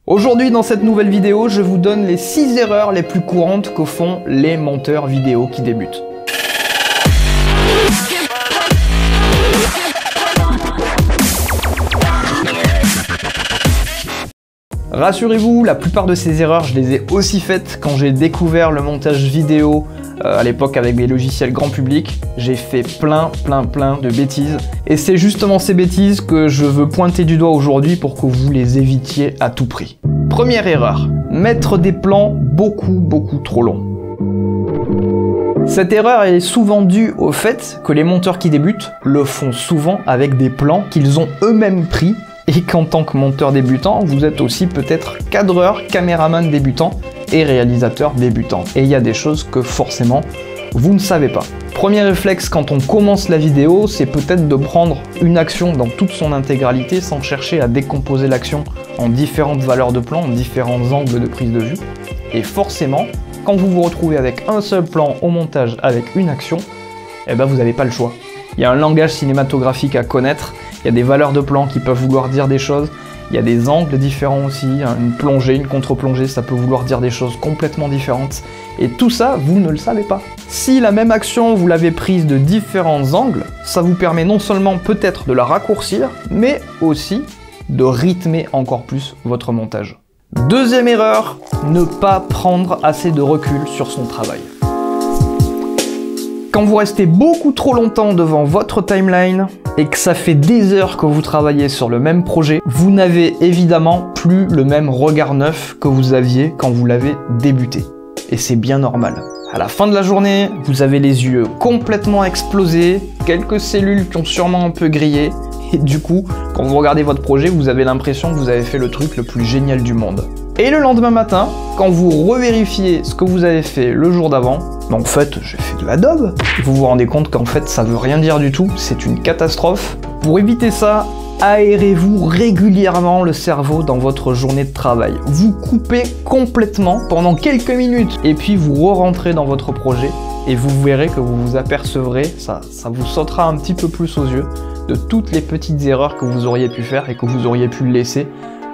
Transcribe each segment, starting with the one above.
Aujourd'hui, dans cette nouvelle vidéo, je vous donne les 6 erreurs les plus courantes que font les monteurs vidéo qui débutent. Rassurez-vous, la plupart de ces erreurs, je les ai aussi faites quand j'ai découvert le montage vidéo à l'époque avec des logiciels grand public. J'ai fait plein de bêtises. Et c'est justement ces bêtises que je veux pointer du doigt aujourd'hui pour que vous les évitiez à tout prix. Première erreur, mettre des plans beaucoup trop longs. Cette erreur est souvent due au fait que les monteurs qui débutent le font souvent avec des plans qu'ils ont eux-mêmes pris et qu'en tant que monteur débutant, vous êtes aussi peut-être cadreur, caméraman débutant et réalisateur débutant. Et il y a des choses que forcément, vous ne savez pas. Premier réflexe quand on commence la vidéo, c'est peut-être de prendre une action dans toute son intégralité sans chercher à décomposer l'action en différentes valeurs de plan, en différents angles de prise de vue. Et forcément, quand vous vous retrouvez avec un seul plan au montage avec une action, eh ben vous n'avez pas le choix. Il y a un langage cinématographique à connaître, il y a des valeurs de plan qui peuvent vouloir dire des choses, il y a des angles différents aussi, une plongée, une contre-plongée, ça peut vouloir dire des choses complètement différentes. Et tout ça, vous ne le savez pas. Si la même action, vous l'avez prise de différents angles, ça vous permet non seulement peut-être de la raccourcir, mais aussi de rythmer encore plus votre montage. Deuxième erreur, ne pas prendre assez de recul sur son travail. Quand vous restez beaucoup trop longtemps devant votre timeline et que ça fait des heures que vous travaillez sur le même projet, vous n'avez évidemment plus le même regard neuf que vous aviez quand vous l'avez débuté. Et c'est bien normal. À la fin de la journée, vous avez les yeux complètement explosés, quelques cellules qui ont sûrement un peu grillé, et du coup, quand vous regardez votre projet, vous avez l'impression que vous avez fait le truc le plus génial du monde. Et le lendemain matin, quand vous revérifiez ce que vous avez fait le jour d'avant, en fait, j'ai fait de la daube. Vous vous rendez compte qu'en fait, ça veut rien dire du tout, c'est une catastrophe. Pour éviter ça, aérez-vous régulièrement le cerveau dans votre journée de travail. Vous coupez complètement pendant quelques minutes, et puis vous re-rentrez dans votre projet, et vous verrez que vous vous apercevrez, ça vous sautera un petit peu plus aux yeux, de toutes les petites erreurs que vous auriez pu faire et que vous auriez pu laisser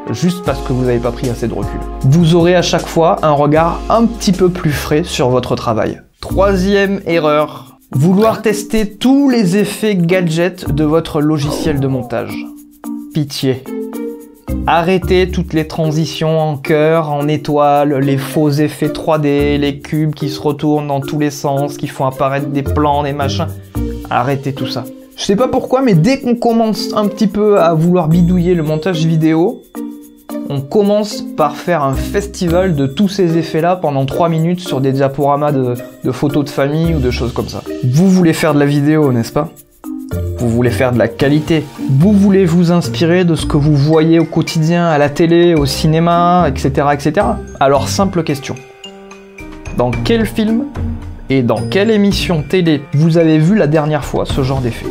juste parce que vous n'avez pas pris assez de recul. Vous aurez à chaque fois un regard un petit peu plus frais sur votre travail. Troisième erreur, vouloir tester tous les effets gadgets de votre logiciel de montage. Pitié. Arrêtez toutes les transitions en cœur, en étoile, les faux effets 3D, les cubes qui se retournent dans tous les sens, qui font apparaître des plans, des machins. Arrêtez tout ça. Je sais pas pourquoi, mais dès qu'on commence un petit peu à vouloir bidouiller le montage vidéo, on commence par faire un festival de tous ces effets-là pendant 3 minutes sur des diaporamas de photos de famille ou de choses comme ça. Vous voulez faire de la vidéo, n'est-ce pas? Vous voulez faire de la qualité. Vous voulez vous inspirer de ce que vous voyez au quotidien, à la télé, au cinéma, etc., etc. Alors, simple question. Dans quel film et dans quelle émission télé vous avez vu la dernière fois ce genre d'effet?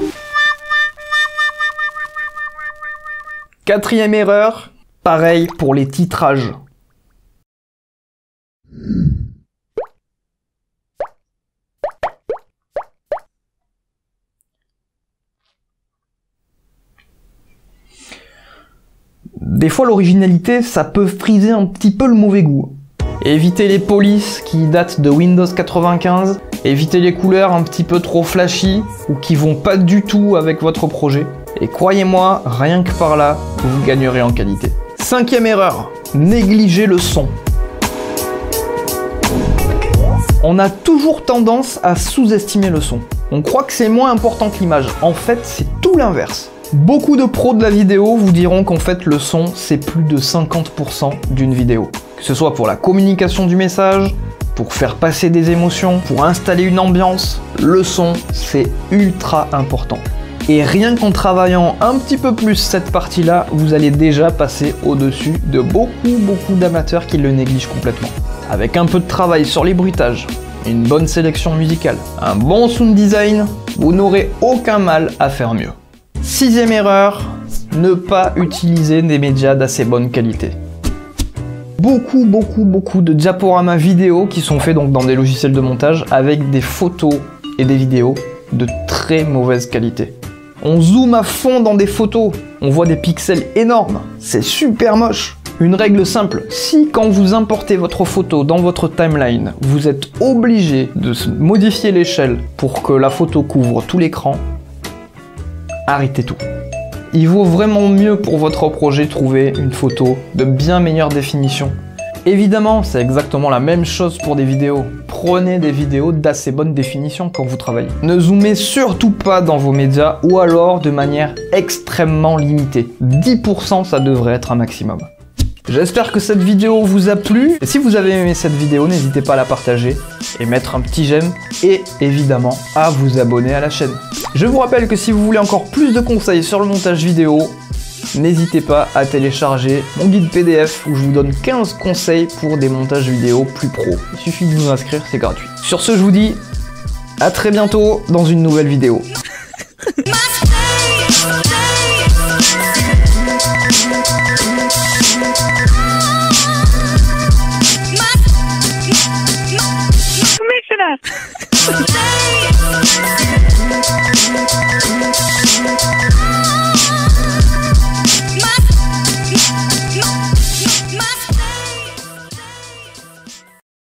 Quatrième erreur, pareil pour les titrages. Des fois, l'originalité, ça peut friser un petit peu le mauvais goût. Évitez les polices qui datent de Windows 95, évitez les couleurs un petit peu trop flashy ou qui vont pas du tout avec votre projet. Et croyez-moi, rien que par là, vous gagnerez en qualité. Cinquième erreur, négligez le son. On a toujours tendance à sous-estimer le son. On croit que c'est moins important que l'image. En fait, c'est tout l'inverse. Beaucoup de pros de la vidéo vous diront qu'en fait le son c'est plus de 50% d'une vidéo. Que ce soit pour la communication du message, pour faire passer des émotions, pour installer une ambiance, le son c'est ultra important. Et rien qu'en travaillant un petit peu plus cette partie-là, vous allez déjà passer au-dessus de beaucoup d'amateurs qui le négligent complètement. Avec un peu de travail sur les bruitages, une bonne sélection musicale, un bon sound design, vous n'aurez aucun mal à faire mieux. Sixième erreur, ne pas utiliser des médias d'assez bonne qualité. Beaucoup de diaporamas vidéo qui sont faits donc dans des logiciels de montage avec des photos et des vidéos de très mauvaise qualité. On zoome à fond dans des photos, on voit des pixels énormes, c'est super moche. Une règle simple, si quand vous importez votre photo dans votre timeline, vous êtes obligé de modifier l'échelle pour que la photo couvre tout l'écran, arrêtez tout. Il vaut vraiment mieux pour votre projet trouver une photo de bien meilleure définition. Évidemment, c'est exactement la même chose pour des vidéos. Prenez des vidéos d'assez bonne définition quand vous travaillez. Ne zoomez surtout pas dans vos médias ou alors de manière extrêmement limitée. 10% ça devrait être un maximum. J'espère que cette vidéo vous a plu. Et si vous avez aimé cette vidéo, n'hésitez pas à la partager et mettre un petit j'aime et évidemment à vous abonner à la chaîne. Je vous rappelle que si vous voulez encore plus de conseils sur le montage vidéo, n'hésitez pas à télécharger mon guide PDF où je vous donne 15 conseils pour des montages vidéo plus pro. Il suffit de vous inscrire, c'est gratuit. Sur ce, je vous dis à très bientôt dans une nouvelle vidéo. Commissioner!